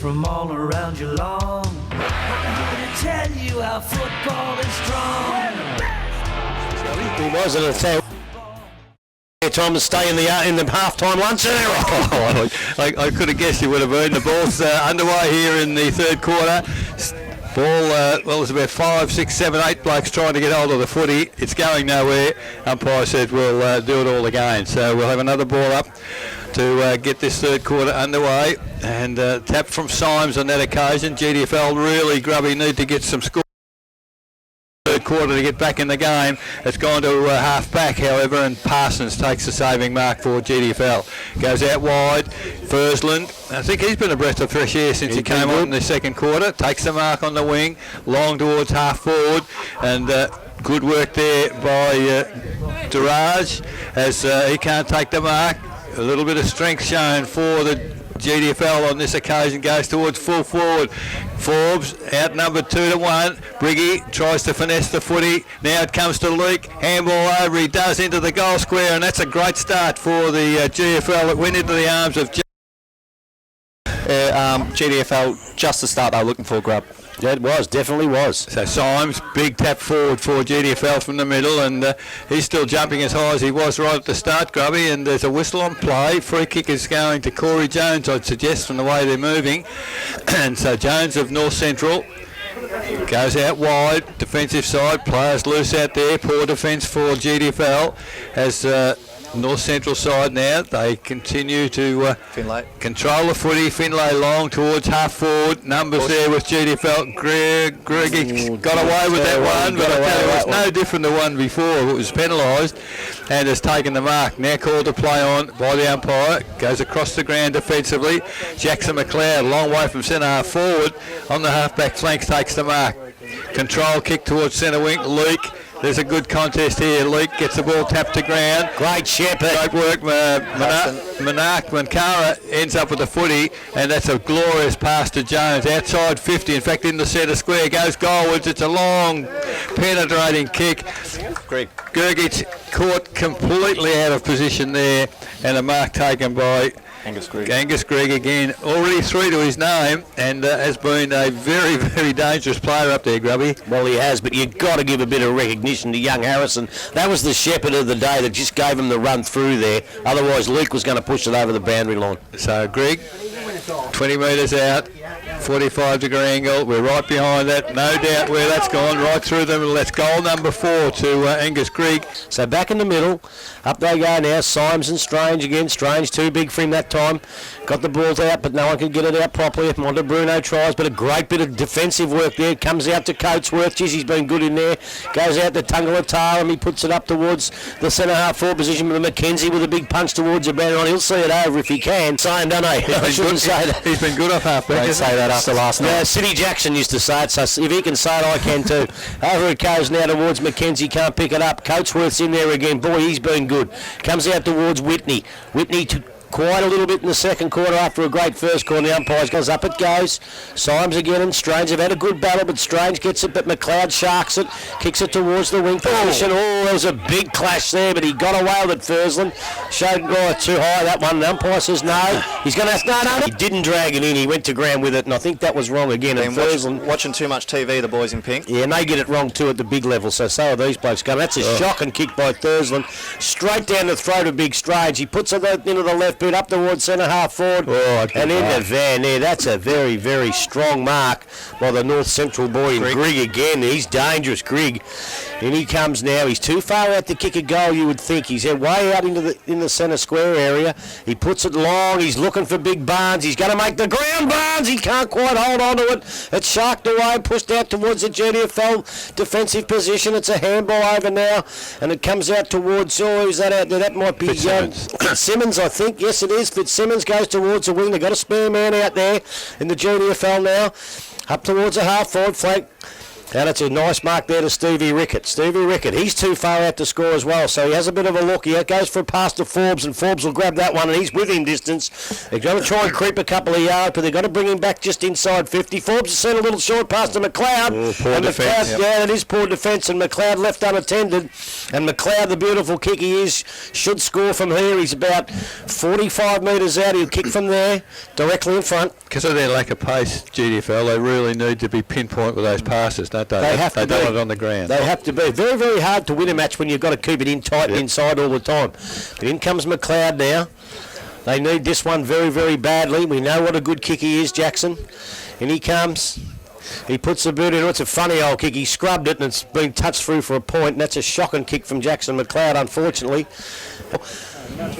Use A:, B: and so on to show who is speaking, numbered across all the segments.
A: From all around Geelong, I'm here to tell you how football is strong.
B: He was an attack. Time to stay in the half-time lunch there.
C: I could have guessed you would have heard. The ball's underway here in the third quarter. Ball, well, there's about 5, 6, 7, 8 blokes trying to get hold of the footy. It's going nowhere. Umpire said we'll do it all again. So we'll have another ball up to get this third quarter underway, and tap from Symes on that occasion. GDFL really grubby, need to get some score. Third quarter to get back in the game. It's gone to half back, however, and Parsons takes the saving mark for GDFL. Goes out wide. Fursland, I think he's been a breath of fresh air since he came on in the second quarter. Takes the mark on the wing, long towards half forward, and good work there by Durage as he can't take the mark. A little bit of strength shown for the GDFL on this occasion, goes towards full forward. Forbes outnumbered 2-1. Briggy tries to finesse the footy. Now it comes to Luke. Handball over. He does into the goal square, and that's a great start for the GFL. It went into the arms of
B: GDFL, just the start they were looking for, Grub. Yeah, it was, definitely was.
C: So Symes, big tap forward for GDFL from the middle, and he's still jumping as high as he was right at the start, Grubby, and there's a whistle on play. Free kick is going to Corey Jones, I'd suggest, from the way they're moving. And so Jones of North Central goes out wide, defensive side, players loose out there, poor defence for GDFL as North Central side now. They continue to control the footy. Finlay long towards half forward. Numbers there with GDFL. Greggy got away with that one, but I tell you, it's no different to one before. It was penalised and has taken the mark. Now called to play on by the umpire. Goes across the ground defensively. Jackson McLeod, long way from centre half forward. On the half-back flanks, takes the mark. Control kick towards centre wing. Leak. There's a good contest here. Leak gets the ball tapped to ground.
B: Great shepherd.
C: Great work. Mankara ends up with the footy, and that's a glorious pass to Jones. Outside 50, in fact, in the centre square. Goes goalwards. It's a long, penetrating kick. Gergic caught completely out of position there, and a mark taken by Angus Gregg again, already 3 to his name, and has been a very, very dangerous player up there, Grubby.
B: Well, he has, but you've got to give a bit of recognition to young Harrison. That was the shepherd of the day that just gave him the run through there. Otherwise, Luke was going to push it over the boundary line.
C: So, Greg, 20 metres out, 45-degree angle. We're right behind that. No doubt where that's gone, right through them. That's goal number 4 to Angus Grigg.
B: So back in the middle. Up they go now. Symes and Strange again. Strange too big for him that time. Got the balls out, but no one can get it out properly. If Monte Bruno tries, but a great bit of defensive work there. Comes out to Coatsworth. Geez, he's been good in there. Goes out to Tungalatara, and he puts it up towards the centre half forward position with McKenzie with a big punch towards the banner on. He'll see it over if he can. Saying, don't I? I shouldn't say that.
C: He's been good off half-back.
B: Don't say that after last night. City Jackson used to say it, so if he can say it, I can too. Over it goes now towards McKenzie. Can't pick it up. Coatsworth's in there again. Boy, he's been good. Comes out towards Whitney. Whitney to quite a little bit in the second quarter after a great first quarter. The umpires goes up it goes. Symes again and Strange have had a good battle, but Strange gets it, but McLeod sharks it, kicks it towards the wing position. Oh, there was a big clash there, but he got away with it. Fursland showed too high that one. The umpire says no. He's going to have no. He didn't drag it in. He went to ground with it, and I think that was wrong again. And Fursland
D: watching too much TV, the boys in pink.
B: Yeah, and they get it wrong too at the big level. So are these blokes going. That's a shocking kick by Thursland, straight down the throat of Big Strange. He puts it into the left boot up towards centre half forward and in the van there. That's a very, very strong mark by the North Central boy. And Grigg again. He's dangerous, Grigg. And he comes now. He's too far out to kick a goal, you would think. He's way out in the centre square area. He puts it long. He's looking for Big Barnes. He's going to make the ground. Barnes. He can't quite hold on to it. It's sharked away, pushed out towards the GDFL defensive position. It's a handball over now, and it comes out towards, who's that out there? That might be Fitzsimmons, I think. Yes, it is. Fitzsimmons goes towards the wing. They've got a spare man out there in the GDFL now. Up towards the half forward flank. And it's a nice mark there to Stevie Rickett. Stevie Rickett, he's too far out to score as well, so he has a bit of a look. He goes for a pass to Forbes, and Forbes will grab that one, and he's within distance. They're going to try and creep a couple of yards, but they've got to bring him back just inside 50. Forbes has sent a little short pass to McLeod.
C: Poor defence.
B: Yeah, it is poor defence, and McLeod left unattended. And McLeod, the beautiful kick he is, should score from here. He's about 45 metres out. He'll kick from there, directly in front.
C: Because of their lack of pace, GDFL, they really need to be pinpoint with those passes, don't they?
B: They have to
C: do
B: be.
C: it on the ground.
B: They have to be. Very, very hard to win a match when you've got to keep it in tight inside all the time. But in comes McLeod now. They need this one very, very badly. We know what a good kick he is, Jackson. And he comes. He puts the boot in. It's a funny old kick. He scrubbed it and it's been touched through for a point. And that's a shocking kick from Jackson McLeod, unfortunately.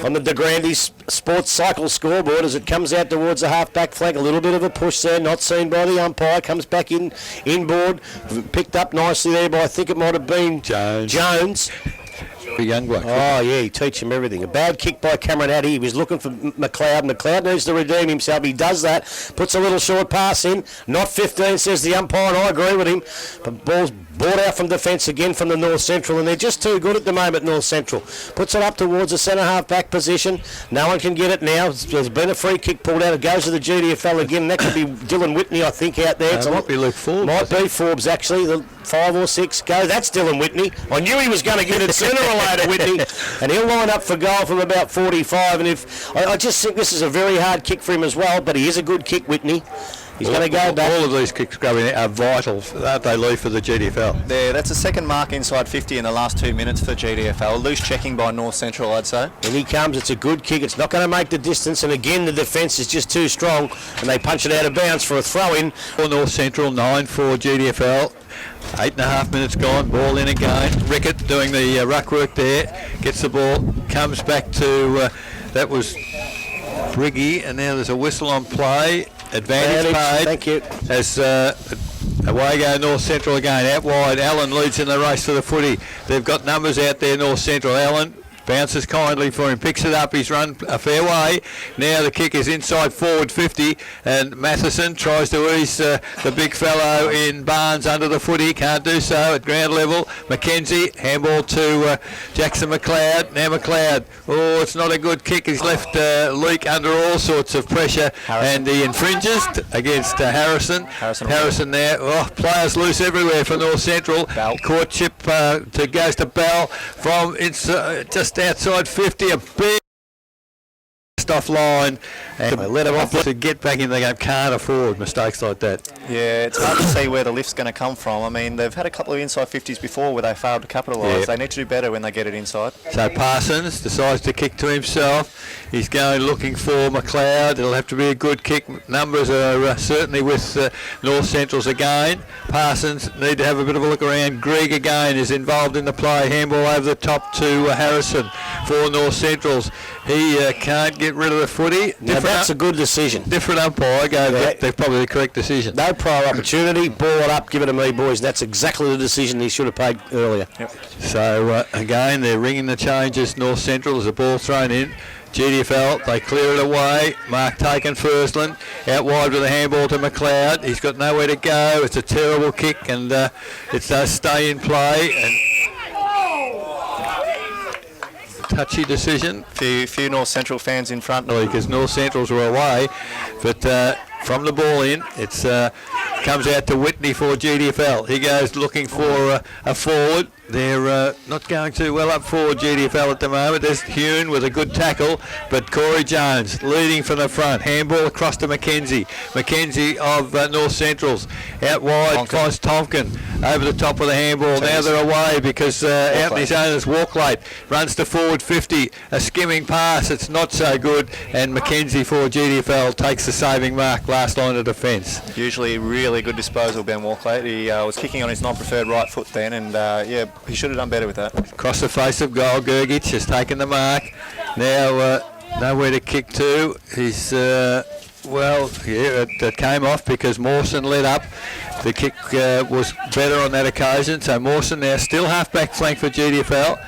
B: On the De Grande's Sports Cycle scoreboard as it comes out towards the half-back flank. A little bit of a push there, not seen by the umpire. Comes back inboard. Picked up nicely there by, I think it might have been Jones.
C: A young bloke.
B: Oh, yeah, he teach him everything. A bad kick by Cameron Addy. He was looking for McLeod. McLeod needs to redeem himself. He does that. Puts a little short pass in. Not 15, says the umpire, and I agree with him. But ball's brought out from defence again from the North Central, and they're just too good at the moment, North Central. Puts it up towards the centre half-back position. No one can get it now. There's been a free kick pulled out. It goes to the GDFL again. That could be Dylan Whitney, I think, out there.
C: It might be Luke Forbes.
B: Might be Forbes, actually. The 5 or 6 go. That's Dylan Whitney. I knew he was going to get it sooner or later, Whitney. And he'll line up for goal from about 45. And I just think this is a very hard kick for him as well, but he is a good kick, Whitney. He's going to go back.
C: All of these kicks going are vital, aren't they, Lee, for the GDFL?
D: There, that's the second mark inside 50 in the last 2 minutes for GDFL. Loose checking by North Central, I'd say.
B: And he comes. It's a good kick. It's not going to make the distance. And again, the defence is just too strong. And they punch it out of bounds for a throw-in.
C: For North Central, 9 for GDFL. 8.5 minutes gone. Ball in again. Rickett doing the ruck work there. Gets the ball. Comes back to, that was Briggy. And now there's a whistle on play. Advantage paid.
B: Thank you.
C: As away go North Central again. Out wide. Allen leads in the race for the footy. They've got numbers out there, North Central. Allen bounces kindly for him, picks it up, he's run a fair way. Now the kick is inside forward 50, and Matheson tries to ease the big fellow in Barnes under the footy, can't do so at ground level. McKenzie, handball to Jackson McLeod. Now McLeod, oh, it's not a good kick, he's left Leak under all sorts of pressure, and he infringes against Harrison. Harrison there, oh, players loose everywhere for North Central.
D: Bell.
C: Court chip goes to Bell from just outside 50, a big offline, and they let him off to get back in the game. Can't afford mistakes like that.
D: Yeah, it's hard to see where the lift's going to come from. I mean, they've had a couple of inside 50s before where they failed to capitalise. They need to do better when they get it inside.
C: So Parsons decides to kick to himself. He's going looking for McLeod. It'll have to be a good kick. Numbers are certainly with North Central's again. Parsons need to have a bit of a look around. Greg again is involved in the play. Handball over the top to Harrison for North Central's. He can't get rid of the footy.
B: Now that's a good decision.
C: Different umpire. They're probably the correct decision.
B: No prior opportunity. Ball it up. Give it to me, boys. That's exactly the decision he should have paid earlier.
D: Yep.
C: So again, they're ringing the changes. North Central as a ball thrown in. GDFL, they clear it away. Mark taken firstland. Out wide with a handball to McLeod. He's got nowhere to go. It's a terrible kick, and it does stay in play. And touchy decision.
D: Few North Central fans in front.
C: Because North Centrals were away, but from the ball in, it's comes out to Whitney for GDFL. He goes looking for a forward. They're not going too well up forward, GDFL at the moment. There's Hune with a good tackle, but Corey Jones leading from the front. Handball across to McKenzie. McKenzie of North Centrals. Out wide, finds Tompkin over the top of the handball. Now they're away because out in his own is Walklate. Runs to forward 50. A skimming pass. It's not so good. And McKenzie for GDFL takes the saving mark. Last line of defence.
D: Usually really good disposal, Ben Walklate. He was kicking on his non-preferred right foot then, and yeah, he should have done better with that.
C: Across the face of goal, Gergic has taken the mark. Now nowhere to kick to. He's, it came off because Mawson led up. The kick was better on that occasion. So Mawson now still half-back flank for GDFL.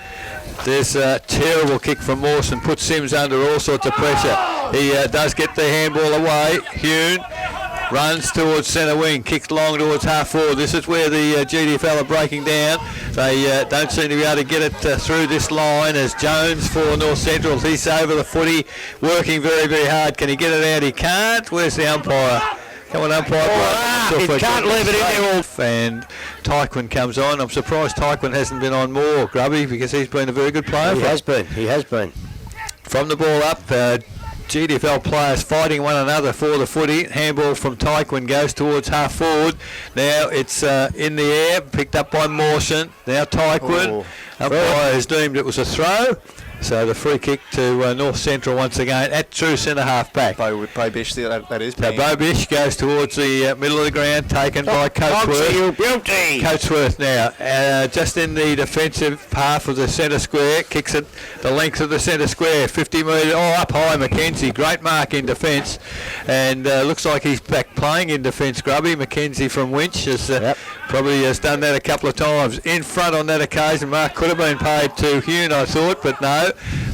C: There's a terrible kick from Mawson, puts Sims under all sorts of pressure. He does get the handball away. Hune runs towards centre wing, kicks long towards half forward. This is where the GDFL are breaking down. They don't seem to be able to get it through this line as Jones for North Central. He's over the footy, working very, very hard. Can he get it out? He can't. Where's the umpire? Come on, umpire.
B: He can't leave it in there.
C: And Tyquin comes on. I'm surprised Tyquin hasn't been on more, Grubby, because he's been a very good player.
B: He has been.
C: From the ball up, GDFL players fighting one another for the footy. Handball from Tyquin goes towards half forward. Now it's in the air, picked up by Mawson. Now Tyquin. Umpire has deemed it was a throw. So the free kick to North Central once again at true centre half back.
D: Bo Bish, that is.
C: So Bo Bish goes towards the middle of the ground, taken by Coatsworth. Coatsworth now, just in the defensive half of the centre square, kicks it the length of the centre square, 50 metres, up high, Mackenzie, great mark in defence, and looks like he's back playing in defence, Grubby. Mackenzie from Winch probably has done that a couple of times. In front on that occasion, mark could have been paid to Hune, I thought, but no.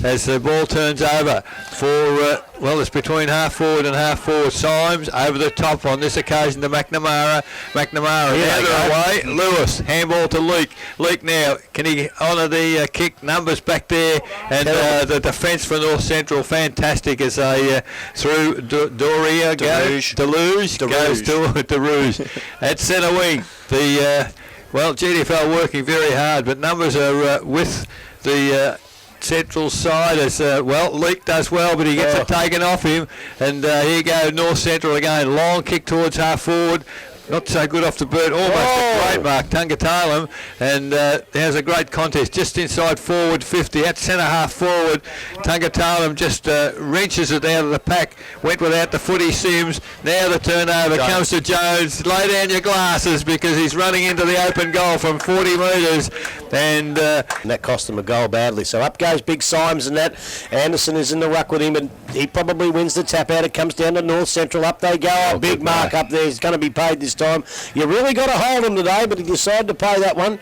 C: As the ball turns over for, it's between half forward and half forward. Symes over the top on this occasion to McNamara. McNamara away. Lewis, handball to Leake. Leake now, can he honour the kick? Numbers back there. And the defence for North Central, fantastic as they through Doria goes. Deluge goes to Derouge. At centre wing, the, GDFL working very hard, but numbers are with the Central side as Leake does well, but he gets it taken off him, and here go North Central again. Long kick towards half forward. Not so good off the boot, almost a great mark, Tungatalum, and there's a great contest just inside forward 50, at centre half forward. Tungatalum just wrenches it out of the pack, went without the footy. Sims, now the turnover comes to Jones. Lay down your glasses because he's running into the open goal from 40 metres, and
B: that cost him a goal badly. So up goes Big Symes, and that Anderson is in the ruck with him, and he probably wins the tap out. It comes down to North Central. Up they go. Big mark up there. He's going to be paid this time. You really got to hold him today, but he decided to pay that one.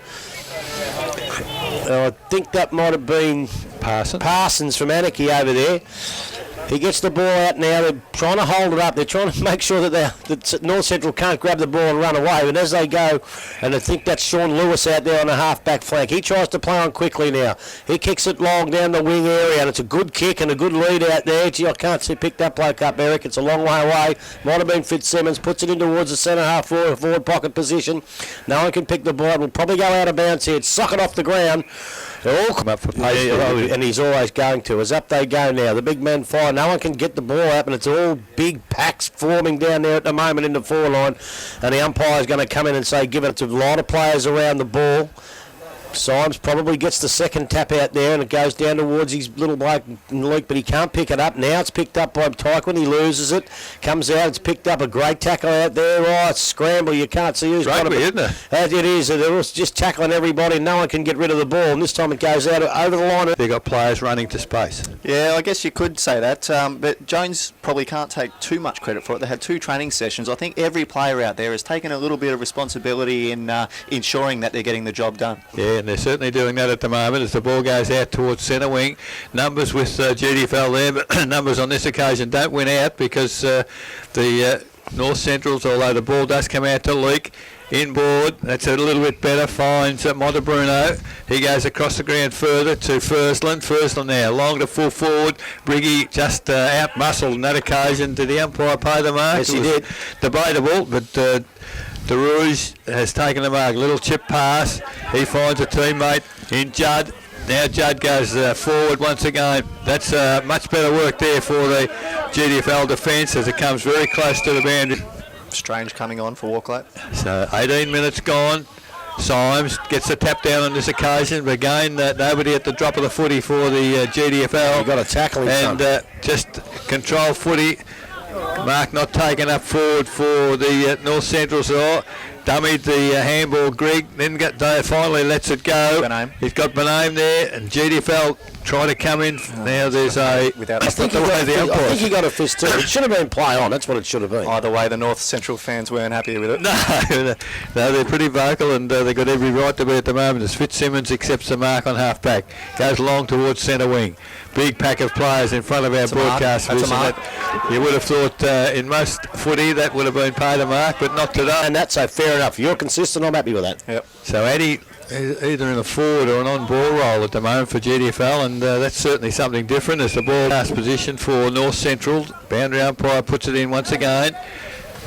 B: I think that might have been Parsons from Anarchy over there. He gets the ball out now. They're trying to hold it up. They're trying to make sure that North Central can't grab the ball and run away. But as they go, and I think that's Sean Lewis out there on the half-back flank. He tries to play on quickly now. He kicks it long down the wing area, and it's a good kick and a good lead out there. Gee, I can't see pick that bloke up, Eric. It's a long way away. Might have been Fitzsimmons. Puts it in towards the centre half forward pocket position. No one can pick the ball. Will probably go out of bounds here. Sock it off the ground. They all come up for pace, and he's always going to. As up they go now. The big men fire. No one can get the ball up, and it's all big packs forming down there at the moment in the four-line. And the umpire's going to come in and say, give it to a lot of players around the ball. Symes probably gets the second tap out there, and it goes down towards his little bloke Luke, but he can't pick it up. Now it's picked up by Tyquin. He loses it. Comes out. It's picked up. A great tackle out there. Oh, it's scramble. You can't see who's got it.
C: Isn't it?
B: It is. They're just tackling everybody. No one can get rid of the ball, and this time it goes out over the line.
C: They've got players running to space.
D: Yeah, I guess you could say that, but Jones probably can't take too much credit for it. They had 2 training sessions. I think every player out there has taken a little bit of responsibility in ensuring that they're getting the job done.
C: Yeah, and they're certainly doing that at the moment as the ball goes out towards centre wing. Numbers with GDFL there, but numbers on this occasion don't win out because the North Centrals, although the ball does come out to Leake, inboard, that's a little bit better, finds Montebruno. He goes across the ground further to Fursland. Fursland now, long to full forward. Briggy just out-muscled on that occasion. Did the umpire pay the mark?
B: Yes, he did.
C: Debatable, but Derouge has taken the mark. Little chip pass. He finds a teammate in Judd. Now Judd goes forward once again. That's much better work there for the GDFL defence as it comes very close to the boundary.
D: Strange coming on for Walkley.
C: So 18 minutes gone. Symes gets the tap down on this occasion, but again nobody at the drop of the footy for the GDFL.
B: You've got to tackle him.
C: And just control footy. Mark not taken up forward for the North Central. So dummied the handball, Greg, then finally lets it go.
D: Benaim.
C: He's got Benaim there, and GDFL try to come in. Now there's
B: I think he got a fist too. It should have been play on. That's what it should have been.
D: Either way, the North Central fans weren't happy with it.
C: No, they're pretty vocal, and they've got every right to be at the moment. As Fitzsimmons accepts the mark on half-back, goes along towards centre wing. Big pack of players in front of our broadcast vision. You would have thought in most footy that would have been paid a mark, but not today.
B: And that's so fair enough. You're consistent. I'm happy with that.
D: Yep.
C: So Addy either in a forward or an on-ball role at the moment for GDFL, and that's certainly something different as the ball pass position for North Central. Boundary umpire puts it in once again.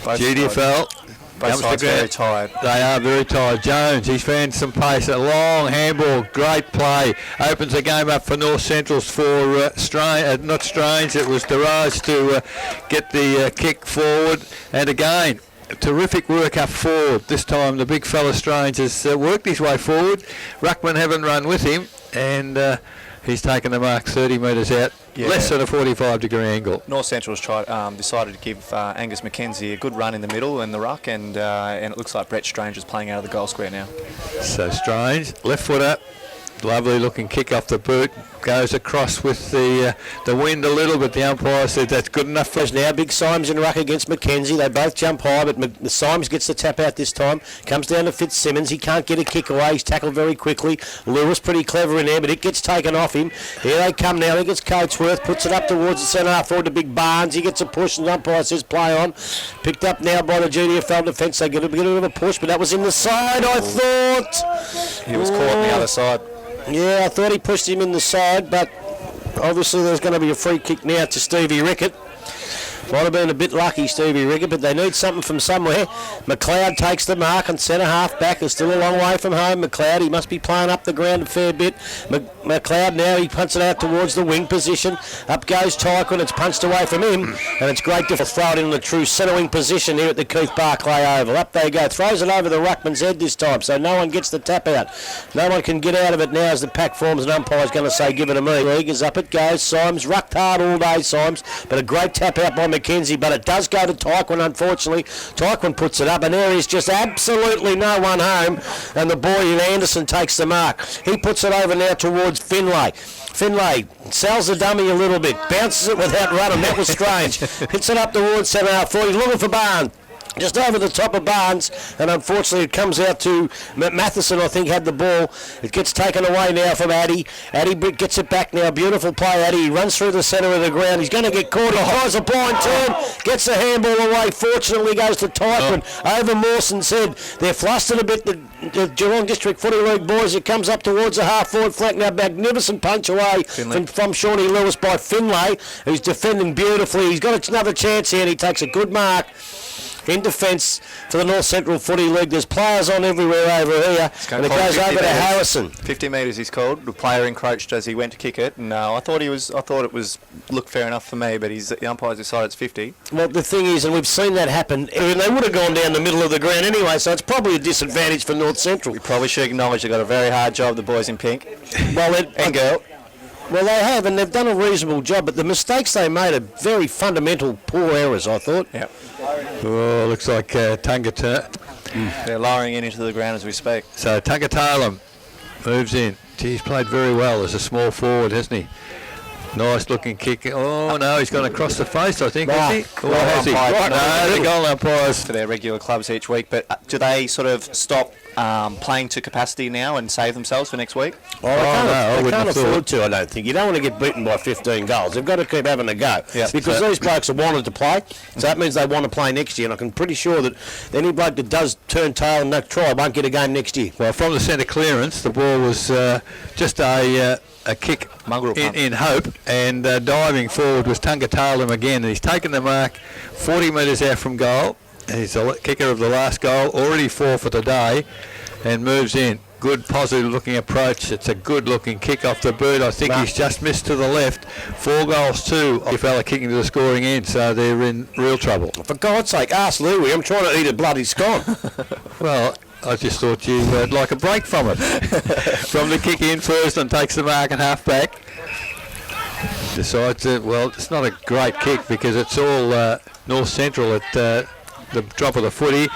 C: GDFL.
D: Both sides very tired.
C: They are very tired. Jones, he's found some pace. A long handball, great play. Opens the game up for North Centrals for not Strange, it was Darrage to get the kick forward. And again, terrific work up forward. This time the big fella Strange has worked his way forward. Ruckman haven't run with him, and he's taken the mark 30 metres out. Yeah. Less than a 45-degree angle.
D: North Central's decided to give Angus McKenzie a good run in the middle in the ruck, and it looks like Brett Strange is playing out of the goal square now.
C: So Strange, left footer, lovely looking kick off the boot, goes across with the wind a little, but the umpire said that's good enough for us.
B: Now big Symes in ruck against McKenzie. They both jump high, but Symes gets the tap out this time. Comes down to Fitzsimmons. He can't get a kick away. He's tackled very quickly. Lewis pretty clever in there, but it gets taken off him. Here they come now. He gets Coatsworth, puts it up towards the centre half forward to Big Barnes. He gets a push, and the umpire says play on. Picked up now by the GDFL defence. They get a bit of a push, but that was in the side, I thought.
D: He was caught on the other side.
B: Yeah, I thought he pushed him in the side, but obviously there's going to be a free kick now to Stevie Rickett. Might have been a bit lucky, Stevie Rickett, but they need something from somewhere. McLeod takes the mark on centre half back. They're still a long way from home. McLeod, he must be playing up the ground a fair bit. McLeod now, he punts it out towards the wing position. Up goes Tyquin. It's punched away from him, and it's great to throw it in the true centre wing position here at the Keith Barclay Oval. Up they go. Throws it over the ruckman's head this time, so no one gets the tap out. No one can get out of it now as the pack forms, and umpire's going to say, give it to me. League is up it goes. Symes rucked hard all day, Symes, but a great tap out by McKenzie, but it does go to Tyquin, unfortunately. Tyquin puts it up, and there is just absolutely no one home, and the boy in Anderson takes the mark. He puts it over now towards Finlay. Finlay sells the dummy a little bit, bounces it without running. That was strange. Hits it up towards 7.5. He's looking for Barnes. Just over the top of Barnes, and unfortunately it comes out to Matheson, I think, had the ball. It gets taken away now from Addy. Addy gets it back now. Beautiful play, Addy. He runs through the centre of the ground. He's going to get caught. He tries a blind turn, gets the handball away. Fortunately goes to Tyquin. Over Mawson said they're flustered a bit, the Geelong District Footy League boys. It comes up towards the half-forward flank now. Magnificent punch away from Shawnee Lewis by Finlay, who's defending beautifully. He's got another chance here, and he takes a good mark in defence for the North Central Footy League. There's players on everywhere over here, and it goes over to Harrison.
D: 50 metres he's called. The player encroached as he went to kick it, and I thought it looked fair enough for me, but the umpires decided it's 50.
B: Well, the thing is, and we've seen that happen, and they would have gone down the middle of the ground anyway, so it's probably a disadvantage for North Central.
D: We probably should acknowledge they've got a very hard job, the boys in pink.
B: Well,
D: and girl.
B: Well, they have, and they've done a reasonable job, but the mistakes they made are very fundamental, poor errors, I thought.
D: Yep.
C: Oh, looks like Tungatala.
D: They're lowering it into the ground as we speak.
C: So Tungatala moves in. He's played very well as a small forward, hasn't he? Nice looking kick. Oh no, he's gone across the face, I think, has he? Or has he? No, the goal umpires
D: for their regular clubs each week. But do they sort of stop playing to capacity now and save themselves for next week?
B: They can't afford to, I don't think. You don't want to get beaten by 15 goals. They've got to keep having a go.
D: Yep.
B: Because these blokes have wanted to play, so that means they want to play next year. And I'm pretty sure that any bloke that does turn tail and not try won't get a game next year.
C: Well, from the centre clearance, the ball was just a kick in hope, and diving forward was Tungatala again. And he's taken the mark 40 metres out from goal. He's the kicker of the last goal, already 4 for today, and moves in. Good positive looking approach. It's a good looking kick off the boot. I think he's just missed to the left. 4 goals to a fella kicking to the scoring end, so they're in real trouble.
B: For God's sake, ask Louis. I'm trying to eat a bloody scone.
C: Well, I just thought you'd like a break from it. From the kick in first and takes the mark at half back. Decides that, well, it's not a great kick because it's all North Central at the drop of the footy.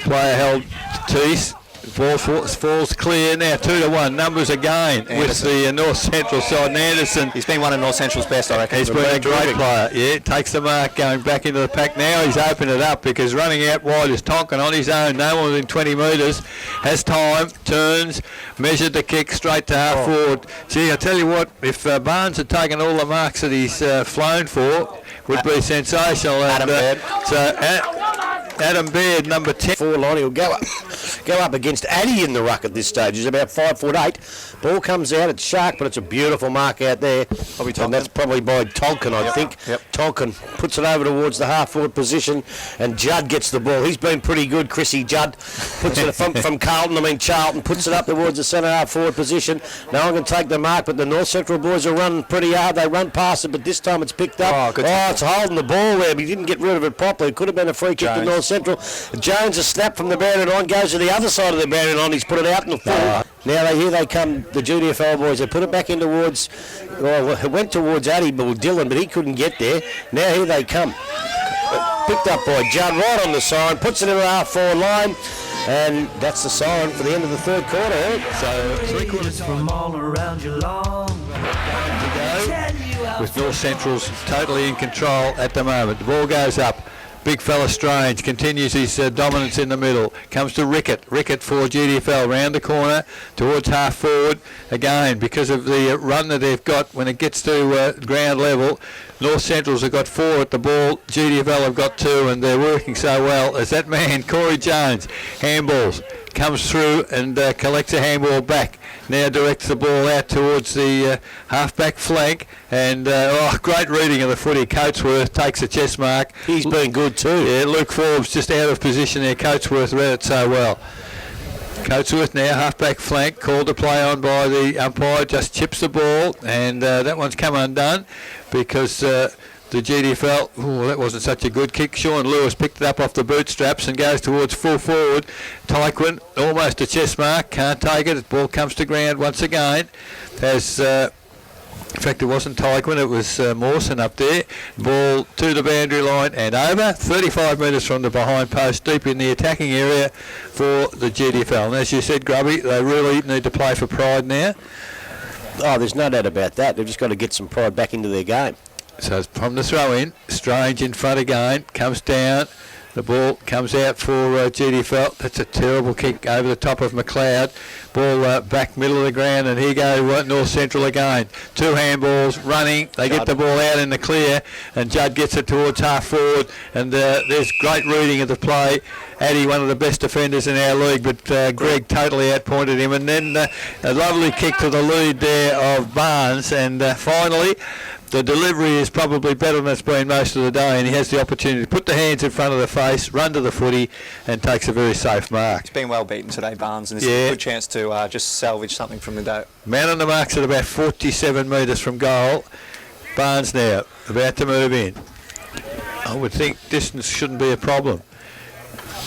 C: player held Teese. Ball falls clear now, 2-1. Numbers again with the North Central side. And Anderson,
D: he's been one of North Central's best, I reckon.
C: He's been a great player. Yeah, takes the mark, going back into the pack. Now he's opened it up because running out wide is Tonkin on his own. No more than 20 metres. Has time, turns, measured the kick straight to half forward. Gee, I tell you what, if Barnes had taken all the marks that he's flown for, would be sensational.
D: Adam Baird.
C: Adam Baird, number 10.
B: Forward line, he'll go up against Addy in the ruck at this stage. He's about 5'8". Ball comes out, it's Shark, but it's a beautiful mark out there. And that's probably by Tonkin, I think.
D: Yep.
B: Tonkin puts it over towards the half-forward position, and Judd gets the ball. He's been pretty good, Chrissy Judd. Puts it from Charlton, puts it up towards the centre half-forward position. No one can take the mark, but the North Central boys are running pretty hard. They run past it, but this time it's picked up. It's holding the ball there, but he didn't get rid of it properly. It could have been a free kick to North Central. Jones, a snap from the boundary line, goes to the other side of the boundary line. He's put it out in the full. Now here they come, the GDFL boys. They put it back in towards, it went towards Addy, but Dylan, but he couldn't get there. Now here they come. Picked up by Judd right on the siren, puts it in the half-forward line, and that's the siren for the end of the third quarter.
A: So 3 quarters from all around Geelong.
C: With North Central's totally in control at the moment. The ball goes up. Big fella Strange continues his dominance in the middle. Comes to Rickett. Rickett for GDFL. Round the corner towards half forward. Again, because of the run that they've got when it gets to ground level, North Central's have got 4 at the ball. GDFL have got 2, and they're working so well. As that man, Corey Jones, handballs, comes through and collects a handball back. Now directs the ball out towards the half-back flank, and great reading of the footy. Coatsworth takes a chest mark.
B: He's been good too.
C: Yeah, Luke Forbes just out of position there. Coatsworth read it so well. Coatsworth now, half-back flank, called to play on by the umpire, just chips the ball, and that one's come undone because the GDFL, that wasn't such a good kick. Sean Lewis picked it up off the bootstraps and goes towards full forward. Tyquin, almost a chest mark, can't take it. The ball comes to ground once again. In fact, it wasn't Tyquin, it was Mawson up there. Ball to the boundary line and over. 35 metres from the behind post, deep in the attacking area for the GDFL. And as you said, Grubby, they really need to play for pride now.
B: Oh, there's no doubt about that. They've just got to get some pride back into their game.
C: So from the throw in, Strange in front again, comes down. The ball comes out for GDFL. That's a terrible kick over the top of McLeod. Ball back middle of the ground, and here go North Central again. 2 handballs running. They get the ball out in the clear, and Judd gets it towards half forward. And there's great reading of the play. Addy, one of the best defenders in our league, but Greg totally outpointed him. And then a lovely kick to the lead there of Barnes. And finally, the delivery is probably better than it's been most of the day, and he has the opportunity to put the hands in front of the face, run to the footy, and takes a very safe mark.
D: He's been well beaten today, Barnes, and this is a good chance to just salvage something from the day.
C: Man on the mark's at about 47 metres from goal. Barnes now about to move in. I would think distance shouldn't be a problem.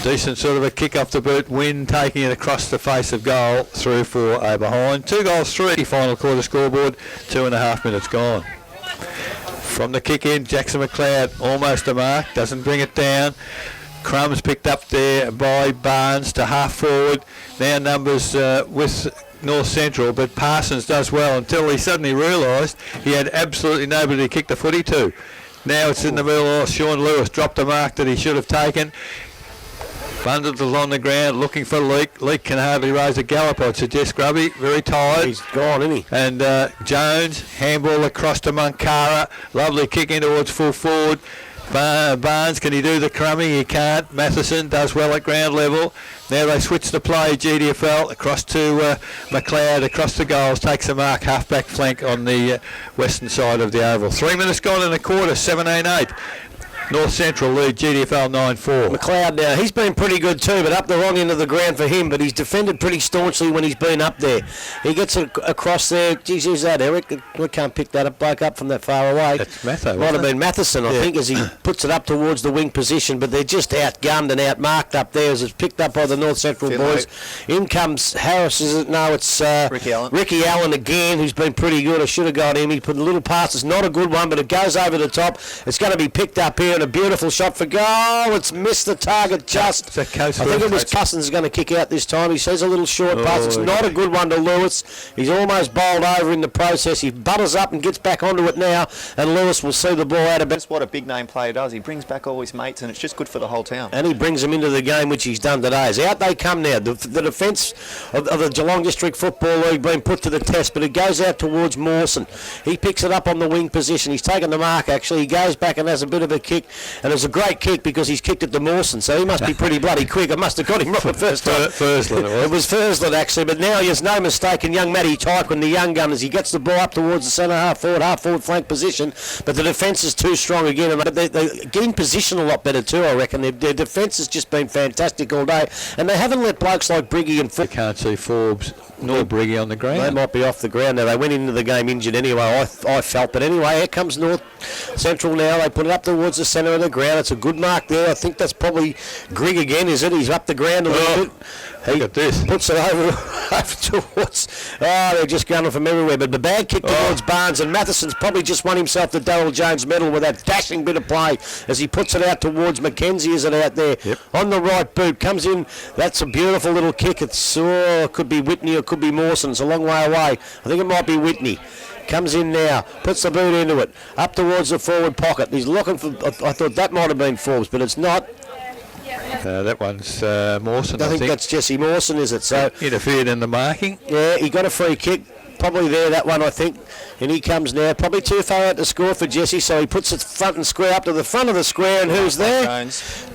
C: Decent sort of a kick off the boot, Wynn taking it across the face of goal, through for a behind. 2 goals, 3 final quarter scoreboard, 2.5 minutes gone. From the kick in, Jackson McLeod almost a mark, doesn't bring it down. Crumbs picked up there by Barnes to half forward. Now numbers with North Central, but Parsons does well until he suddenly realised he had absolutely nobody to kick the footy to. Now it's in the middle. Sean Lewis dropped a mark that he should have taken. Bundles on the ground looking for Leake. Leake can hardly raise a gallop, I'd suggest, Grubby. Very tired.
B: He's gone, isn't he?
C: And Jones, handball across to Munkara. Lovely kick in towards full forward. Barnes, can he do the crummy? He can't. Matheson does well at ground level. Now they switch the play. GDFL across to McLeod, across the goals, takes a mark, half-back flank on the western side of the oval. 3 minutes gone in the quarter, 17-8. North Central lead GDFL 9-4.
B: McLeod now, he's been pretty good too, but up the wrong end of the ground for him, but he's defended pretty staunchly when he's been up there. He gets it across there. Geez, who's that, Eric? We can't pick that bloke up from that far away.
C: That's Matho.
B: Might have been Matheson, I think, as he puts it up towards the wing position, but they're just outgunned and outmarked up there as it's picked up by the North Central boys. In comes Harris, is it? No, it's
D: Ricky Allen.
B: Ricky Allen again, who's been pretty good. I should have got him. He put a little pass. It's not a good one, but it goes over the top. It's going to be picked up here. here and a beautiful shot for goal. It's missed the target just. I think it was Cousins going to kick out this time. He says a little short pass. It's not a good one to Lewis. He's almost bowled over in the process. He butters up and gets back onto it now, and Lewis will see the ball out of it.
D: That's what a big name player does. He brings back all his mates, and it's just good for the whole town.
B: And he brings them into the game, which he's done today. As out they come now. The defence of the Geelong District Football League being put to the test, but it goes out towards Mawson. He picks it up on the wing position. He's taken the mark, actually. He goes back and has a bit of a kick, and it's a great kick because he's kicked it to Mawson, so he must be pretty bloody quick. I must have got him right the first time. It was Fursland, actually, but now there's no mistake in young Matty Tyquin, the young gun, as he gets the ball up towards the centre half forward flank position, but the defence is too strong again, and they get in position a lot better too, I reckon. Their defence has just been fantastic all day, and they haven't let blokes like Briggy and
C: You can't see Forbes nor Briggy on the ground.
B: They might be off the ground now. They went into the game injured anyway, I felt. But anyway, here comes North Central now. They put it up towards the centre of the ground. It's a good mark there. I think that's probably Grigg again, is it? He's up the ground a little bit.
C: Look at this.
B: Puts it over towards... they're just going from everywhere. But the bad kick towards Barnes, and Matheson's probably just won himself the Darryl Jones medal with that dashing bit of play as he puts it out towards Mackenzie, is it out there?
C: Yep.
B: On the right boot, comes in. That's a beautiful little kick. It could be Whitney or it could be Mawson. It's a long way away. I think it might be Whitney. Comes in now, puts the boot into it, up towards the forward pocket. He's looking for... I thought that might have been Forbes, but it's not.
C: That one's Mawson,
B: I think that's Jesse Mawson, is it? So
C: interfered in the marking.
B: Yeah, he got a free kick. Probably there, that one, I think. And he comes now. Probably too far out to score for Jesse, so he puts it front and square up to the front of the square, and who's there?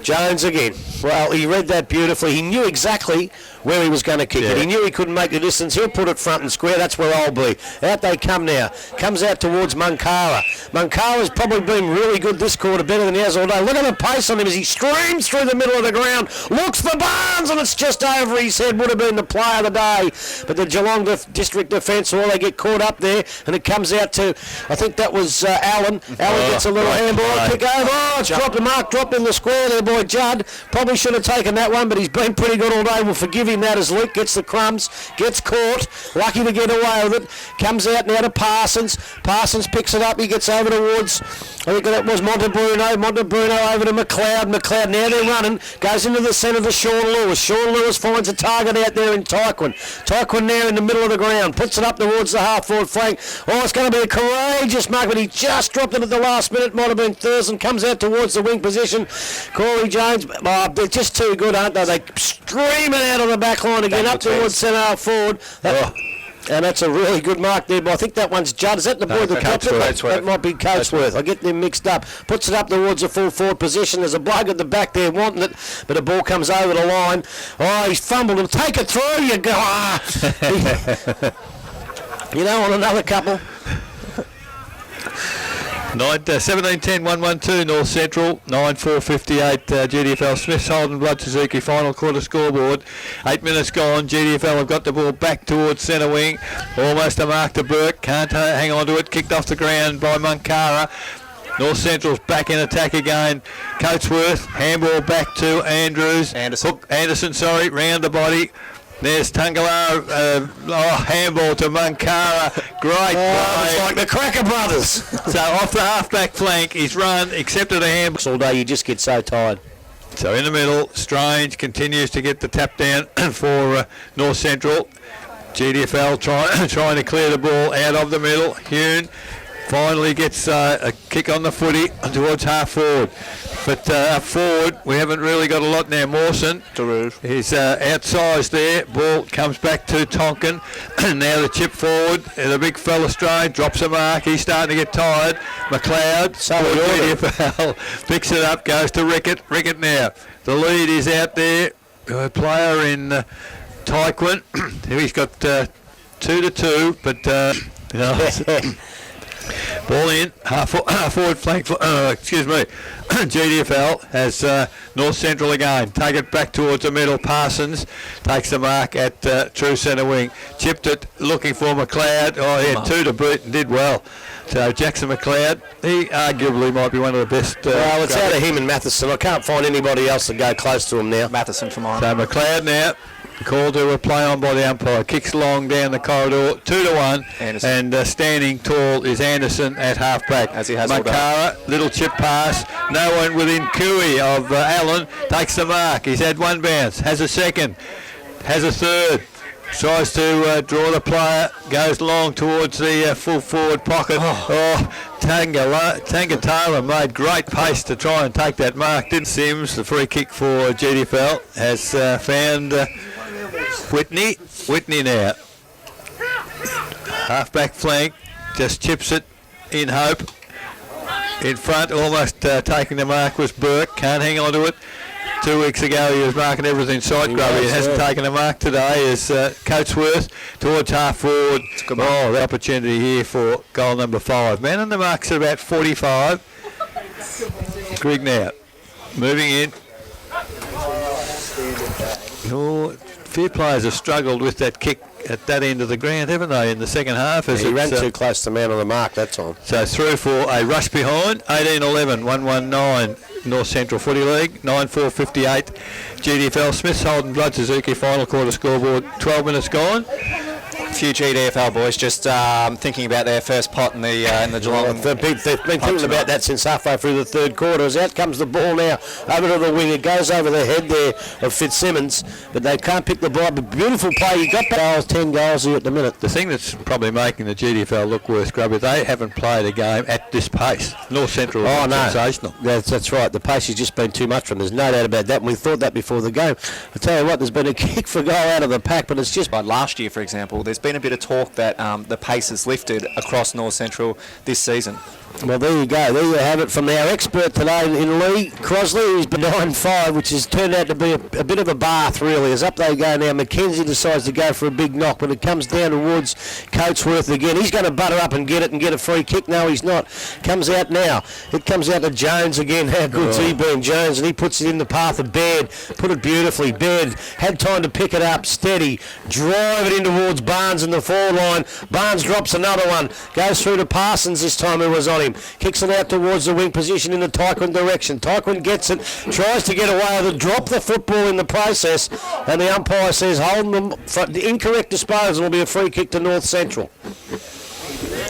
B: Jones again. Well, he read that beautifully. He knew exactly where he was going to kick it. He knew he couldn't make the distance. He'll put it front and square. That's where I'll be. Out they come now. Comes out towards Munkara. Munkara's probably been really good this quarter, better than he has all day. Look at the pace on him as he streams through the middle of the ground. Looks for Barnes, and it's just over his head. Would have been the play of the day. But the Geelong District Defence, they get caught up there, and it comes out to, I think that was Allen. Allen gets a little handball, kick over. It's dropped the mark, dropped in the square there, boy Judd. Probably should have taken that one, but he's been pretty good all day. We'll forgive him that as Luke gets the crumbs, gets caught, lucky to get away with it. Comes out now to Parsons. Parsons picks it up, he gets over towards, I think that was Montebruno. Montebruno over to McLeod. McLeod, now they're running, goes into the centre for Sean Lewis. Sean Lewis finds a target out there in Tyquin. Tyquin now in the middle of the ground, puts it up towards the half-forward flank. Oh, it's going to be a courageous mark, but he just dropped it at the last minute. Might have been Thurston. Comes out towards the wing position. Corey Jones, they're just too good, aren't they? They stream it out of the back line again, up towards centre half forward. And that's a really good mark there, but I think that one's Judd. Is that the boy that dropped it? That might be Coatsworth. I get them mixed up. Puts it up towards the full forward position. There's a bloke at the back there wanting it, but the ball comes over the line. Oh, he's fumbled. He'll take it through. You go. You know, on another couple.
C: 17-10, 1-1-2, North Central, 9-4-58, GDFL, Smiths, Holden, Blood, Suzuki, final quarter scoreboard. 8 minutes gone, GDFL have got the ball back towards centre wing, almost a mark to Burke, can't hang on to it, kicked off the ground by Munkara. North Central's back in attack again. Coatsworth, handball back to Andrews. Anderson, round the body. There's Tungala, handball to Munkara. Great play.
B: It's like the Cracker Brothers.
C: So off the half-back flank, he's run, accepted a handball.
B: All day you just get so tired.
C: So in the middle, Strange continues to get the tap down for North Central. GDFL trying to clear the ball out of the middle. Hune finally gets a kick on the footy towards half forward. But up forward, we haven't really got a lot now. Mawson, he's outsized there. Ball comes back to Tonkin. Now the chip forward. The big fella Strange drops a mark. He's starting to get tired. McLeod, GDFL, picks it up, goes to Rickett. Rickett now. The lead is out there. A player in Tyquin. He's got 2-2, but... Ball in, half forward flank, GDFL has North Central again. Take it back towards the middle. Parsons takes the mark at true centre wing. Chipped it, looking for McLeod. Oh, he had 2 to boot and did well. So Jackson McLeod, he arguably might be one of the best.
B: Well, it's out of him and Matheson. I can't find anybody else to go close to him now.
D: Matheson from Ireland.
C: So McLeod now. Called to a play on by the umpire. Kicks long down the corridor, 2-1.
D: Anderson.
C: And standing tall is Anderson at halfback.
D: As he has all day.
C: Makara, little chip pass. No one within cooey of Allen. Takes the mark. He's had one bounce. Has a second. Has a third. Tries to draw the player. Goes long towards the full forward pocket. Tangatala made great pace to try and take that mark. Didn't Sims, the free kick for GDFL, has found Whitney. Whitney now. Half-back flank. Just chips it in hope. In front, almost taking the mark was Burke. Can't hang on to it. 2 weeks ago he was marking everything in sight, Grubby. It hasn't taken a mark today. Is Coatsworth towards half forward. The opportunity here for goal number 5. Man on the mark's at about 45. Grigg now. Moving in. Few players have struggled with that kick at that end of the ground, haven't they, in the second half? As
B: he ran too close to man on the mark, that's all.
C: So through for a rush behind. 18-11, 119. North Central Footy League, 9-4-58. GDFL, Smiths, Holden, Blood, Suzuki, final quarter scoreboard, 12 minutes gone.
D: A few GDFL boys just thinking about their first pot in the Geelong.
B: They've been thinking about that since halfway through the third quarter. As out comes the ball now over to the wing. It goes over the head there of Fitzsimmons, but they can't pick the ball. But beautiful play. You got goals, 10 goals here at the minute.
C: The thing that's probably making the GDFL look worse, Grubby, they haven't played a game at this pace. North Central is sensational.
B: That's right. The pace has just been too much for them. There's no doubt about that. And we thought that before the game. I tell you what, there's been a kick for goal out of the pack, but it's just...
D: Like last year, for example, there's been a bit of talk that the pace has lifted across North Central this season.
B: Well, there you go. There you have it from our expert today in Lee Crosley, who's been 9-5, which has turned out to be a bit of a bath, really. As up they go now, Mackenzie decides to go for a big knock, but it comes down towards Coatsworth again. He's going to butter up and get it and get a free kick. No, he's not. Comes out now. It comes out to Jones again. How good's he been, Jones? And he puts it in the path of Baird. Put it beautifully. Baird had time to pick it up, steady, drive it in towards Barnes in the forward line. Barnes drops another one. Goes through to Parsons this time, who was on him. Kicks it out towards the wing position in the Tyquin direction. Tyquin gets it, tries to get away with it, drop the football in the process, and the umpire says hold them for the incorrect disposal will be a free kick to North Central.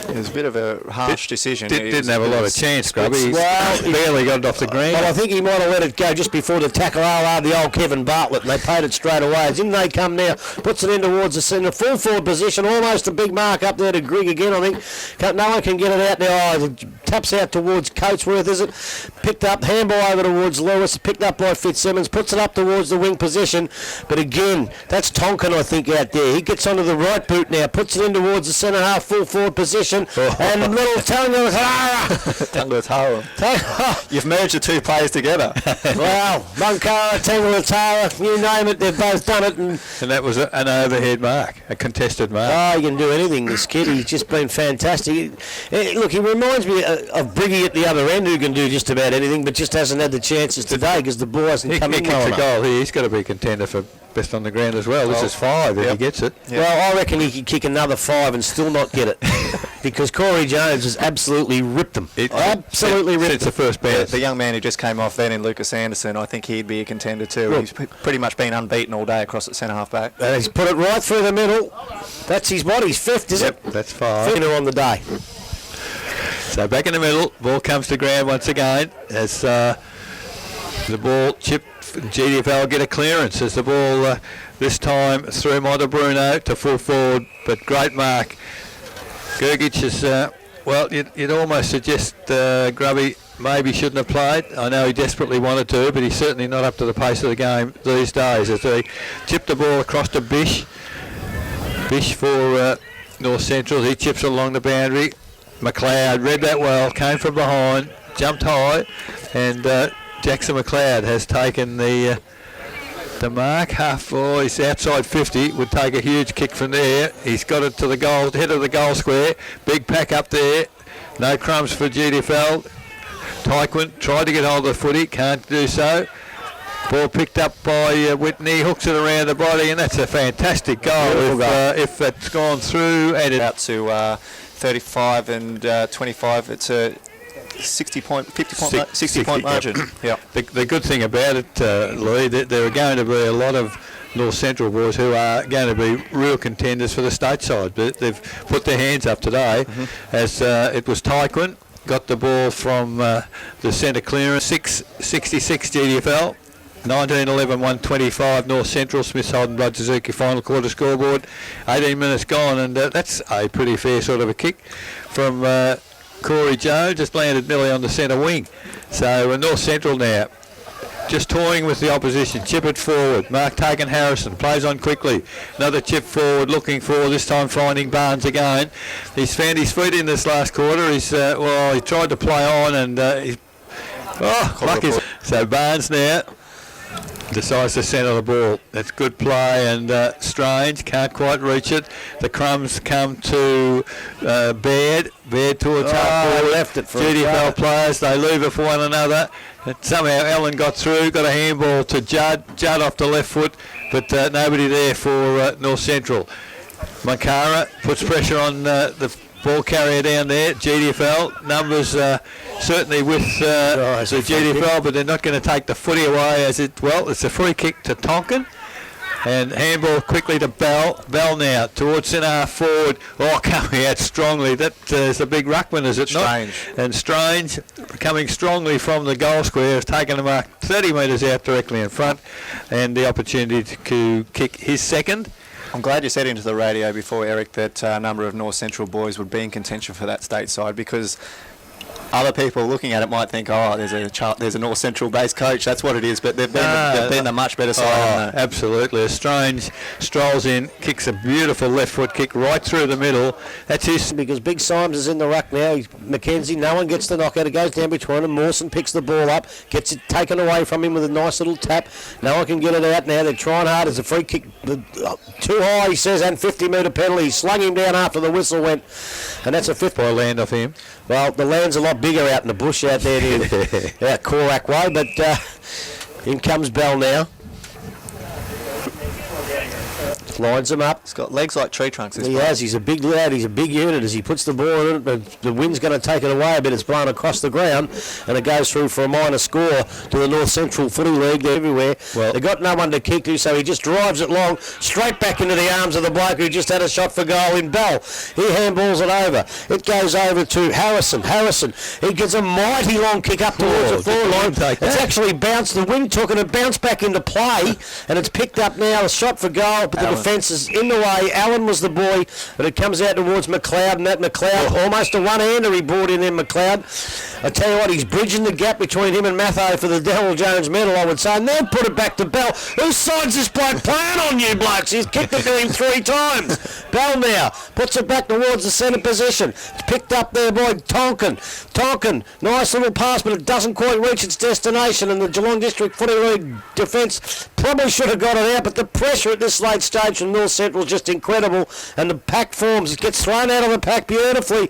D: It was a bit of a harsh decision.
C: Didn't have a lot of chance, Grubby. He barely got it off the ground.
B: Well, I think he might have let it go just before the tackle. The old Kevin Bartlett, and they paid it straight away. As in they come now, puts it in towards the centre, full forward position, almost a big mark up there to Grigg again, I think. No one can get it out now. Taps out towards Coatsworth, is it? Picked up, handball over towards Lewis, picked up by Fitzsimmons, puts it up towards the wing position. But again, that's Tonkin, I think, out there. He gets onto the right boot now, puts it in towards the centre half, full forward position. And little
D: Tangatara. You've merged the two players together.
B: Well, Munkara, Tangatara, you name it, they've both done it. And
C: that was an overhead mark, a contested mark.
B: Oh, he can do anything, this kid. He's just been fantastic. Look, he reminds me of Briggy at the other end, who can do just about anything, but just hasn't had the chances today because the ball hasn't come in well enough.
C: Goal here. He's got to be a contender for best on the ground as well. This is 5 if he gets it.
B: Yep. Well, I reckon he could kick another 5 and still not get it because Corey Jones has absolutely ripped them. Absolutely ripped them.
C: It's the first bounce.
D: The young man who just came off then in Lucas Anderson, I think he'd be a contender too. He's pretty much been unbeaten all day across at centre half back.
B: And he's put it right through the middle. That's his body. He's 5th, is it?
C: That's 5.
B: 5th on the day.
C: So back in the middle, ball comes to ground once again as the ball chipped. GDFL get a clearance as the ball this time through Monte Bruno to full forward, but great mark. Gergic is, you'd almost suggest Grubby maybe shouldn't have played. I know he desperately wanted to, but he's certainly not up to the pace of the game these days as they chipped the ball across to Bish. Bish for North Central, he chips along the boundary. McLeod read that well, came from behind, jumped high, and Jackson McLeod has taken the mark. He's outside 50, would take a huge kick from there. He's got it to the goal, head of the goal square. Big pack up there. No crumbs for GDFL. Tyquin tried to get hold of the footy, can't do so. Ball picked up by Whitney, hooks it around the body, and that's a fantastic goal if it's gone through. And
D: out to 35 and 25, it's a 60 point margin.
C: Yeah. The good thing about it, Louis, that there are going to be a lot of North Central boys who are going to be real contenders for the state side. But they've put their hands up today as it was Tyquin. Got the ball from the centre clearance, 6.66 GDFL, 19-11-125 North Central, Smiths Holden Blood Suzuki final quarter scoreboard, 18 minutes gone, and that's a pretty fair sort of a kick from Corey Jones, just landed nearly on the centre wing. So North Central now just toying with the opposition, chip it forward, Mark Taken Harrison plays on quickly, another chip forward, looking for, this time finding Barnes again. He's found his feet in this last quarter. He's he tried to play on and so Barnes now decides to centre the ball. That's good play, and Strange can't quite reach it. The crumbs come to Baird towards half forward.
B: Left it for
C: GDFL players, they leave it for one another. Somehow Allen got through, got a handball to Judd off the left foot, but nobody there for North Central. Makara puts pressure on the ball carrier down there. GDFL numbers certainly with the GDFL, but they're not going to take the footy away as it's a free kick to Tonkin. And handball quickly to Bell. Bell now towards centre half forward. Coming out strongly. That is a big ruckman, is it not?
D: Strange.
C: And Strange coming strongly from the goal square has taken the mark 30 metres out directly in front, and the opportunity to kick his second.
D: I'm glad you said into the radio before, Eric, that a number of North Central boys would be in contention for that state side, because other people looking at it might think, there's a North Central based coach, that's what it is, but they've been a much better side.
C: Absolutely. Strange strolls in, kicks a beautiful left foot kick right through the middle. That's his.
B: Because Big Symes is in the ruck now. Mackenzie, no one gets the knockout. It goes down between them. Mawson picks the ball up, gets it taken away from him with a nice little tap. No one can get it out now. They're trying hard. It's a free kick. Too high, he says, and 50-metre penalty. He slung him down after the whistle went, and that's a fifth point land off him. Well, the land's a lot bigger out in the bush out there near Corac Way, but in comes Bell now. Lines him up.
D: He's got legs like tree trunks.
B: He has. He's a big lad. He's a big unit. As he puts the ball in it, but the wind's going to take it away a bit. It's blown across the ground, and it goes through for a minor score to the North Central Footy League. They're everywhere. Well, they got no one to kick to, so he just drives it long, straight back into the arms of the bloke who just had a shot for goal in Bell. He handballs it over. It goes over to Harrison. He gets a mighty long kick up towards the forward line. It's actually bounced. The wind took it and it bounced back into play, and it's picked up now. A shot for goal, but the defence is in the way. Allen was the boy, but it comes out towards McLeod, and that McLeod, almost a one-hander he brought in there, McLeod. I tell you what, he's bridging the gap between him and Matho for the Darryl Jones medal, I would say, and then put it back to Bell. Whose side's this bloke playing on, you blokes? He's kicked it to him 3 times. Bell now puts it back towards the centre position. It's picked up there by Tonkin, nice little pass, but it doesn't quite reach its destination, and the Geelong District Footy League defence probably should have got it out, but the pressure at this late stage from North Central is just incredible, and the pack forms. It gets thrown out of the pack beautifully.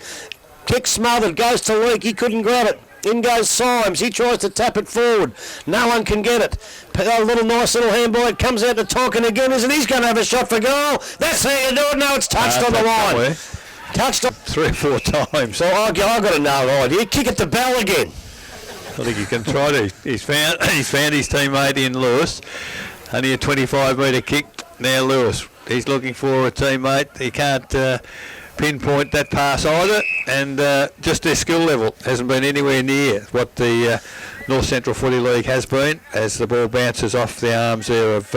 B: Kick smothered, goes to Leak. He couldn't grab it. In goes Symes. He tries to tap it forward. No one can get it. A little nice little handball. It comes out to Tonkin again, isn't he? He's going to have a shot for goal. That's how you do it. No, it's touched on the line. Touched on
C: 3 or 4 times.
B: So I got no idea. Kick it to Bell again.
C: I think he can try to. He's found his teammate in Lewis. Only a 25-metre kick. Now Lewis. He's looking for a teammate. He can't pinpoint that pass either, and just their skill level hasn't been anywhere near what the North Central Footy League has been, as the ball bounces off the arms there of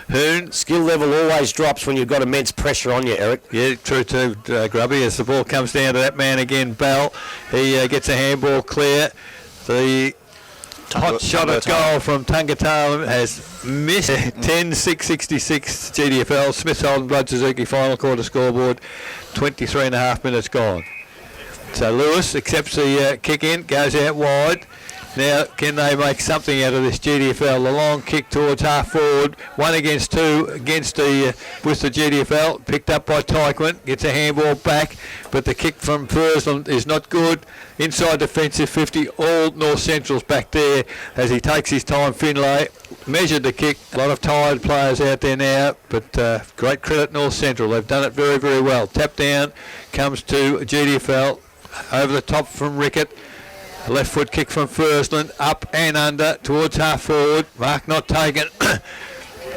C: Hoon.
B: Skill level always drops when you've got immense pressure on you, Eric.
C: Yeah, true too, Grubby, as the ball comes down to that man again, Bell. He gets a handball clear. The hot shot at goal from Tungatala has missed. 10-6-66 GDFL, Smiths Holden Blood Suzuki final quarter scoreboard, 23.5 minutes gone. So Lewis accepts the kick in, goes out wide. Now, can they make something out of this GDFL? The long kick towards half forward, 1 against 2 with the GDFL, picked up by Tyquin, gets a handball back, but the kick from Fursland is not good. Inside defensive 50, all North Central's back there as he takes his time. Finlay measured the kick. A lot of tired players out there now, but great credit North Central. They've done it very, very well. Tap down, comes to GDFL, over the top from Rickett. A left foot kick from Fursland, up and under towards half forward. Mark not taken.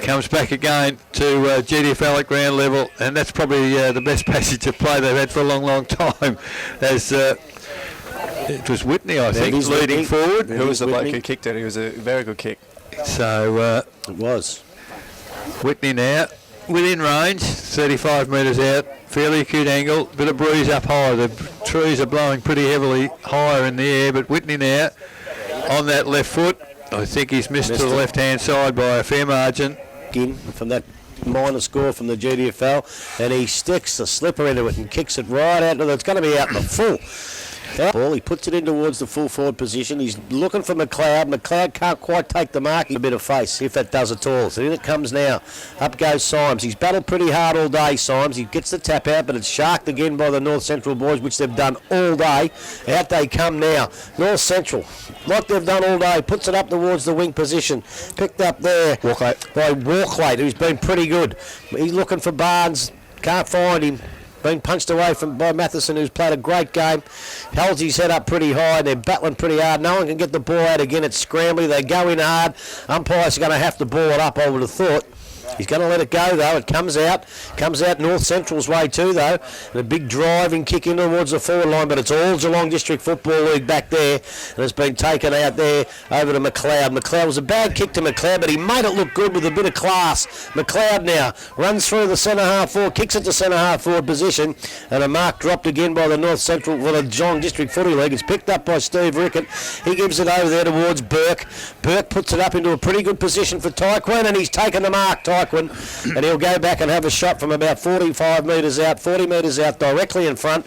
C: Comes back again to GDFL at ground level, and that's probably the best passage of play they've had for a long, long time. As it was Whitney, I think, leading forward.
D: Who was the bloke who kicked it? It was a very good kick.
C: So
B: it was.
C: Whitney now within range, 35 metres out, fairly acute angle, bit of breeze up high. The trees are blowing pretty heavily higher in the air, but Whitney now on that left foot. I think he's missed to the left-hand side by a fair margin.
B: In from that minor score from the GDFL, and he sticks the slipper into it and kicks it right out. It's going to be out in the full. Ball, he puts it in towards the full forward position. He's looking for McLeod. McLeod can't quite take the mark. A bit of face, if that does at all. So in it comes now. Up goes Symes. He's battled pretty hard all day, Symes. He gets the tap out, but it's sharked again by the North Central boys, which they've done all day. Out they come now. North Central, like they've done all day, puts it up towards the wing position. Picked up there by Walklate, who's been pretty good. He's looking for Barnes. Can't find him. Being punched away by Matheson, who's played a great game. Holds his head up pretty high. They're battling pretty hard. No one can get the ball out again. It's scrambly. They go in hard. Umpire's going to have to ball it up, I would have thought. He's going to let it go, though. It comes out North Central's way too, though. And a big driving kick in towards the forward line, but it's all Geelong District Football League back there, and it's been taken out there over to McLeod. McLeod was a bad kick to McLeod, but he made it look good with a bit of class. McLeod now runs through the centre half forward, kicks it to centre half forward position, and a mark dropped again by the North Central, the Geelong District Footy League. It's picked up by Steve Rickett. He gives it over there towards Burke. Burke puts it up into a pretty good position for Tyquin, and he's taken the mark, Tyquin, and he'll go back and have a shot from about 45 metres out, 40 metres out, directly in front.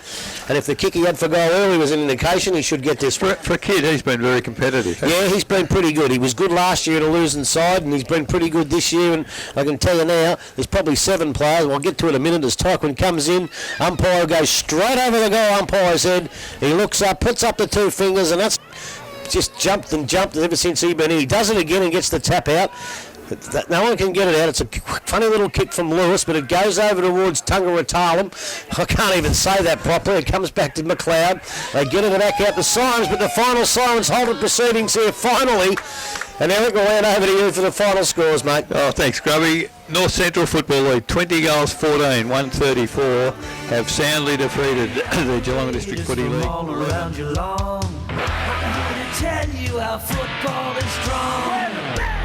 B: And if the kick he had for goal early was an indication, he should get this.
C: For a kid, he's been very competitive.
B: Yeah, he's been pretty good. He was good last year at a losing side, and he's been pretty good this year. And I can tell you now, there's probably 7 players. I'll get to it in a minute as Tyquin comes in. Umpire goes straight over the goal umpire's head. He looks up, puts up the 2 fingers, and that's just jumped ever since he's been in. He does it again and gets the tap out. No one can get it out. It's a funny little kick from Lewis, but it goes over towards Tungaratalam. I can't even say that properly. It comes back to McLeod. They get it back out to Symes, but the final Symes halted proceedings here finally. And Eric will hand over to you for the final scores, mate.
C: Oh, thanks, Grubby. North Central Football League, 20 goals, 14, 134, have soundly defeated the Geelong District Footy League.
A: All around Geelong, I'm here to tell you how football is strong.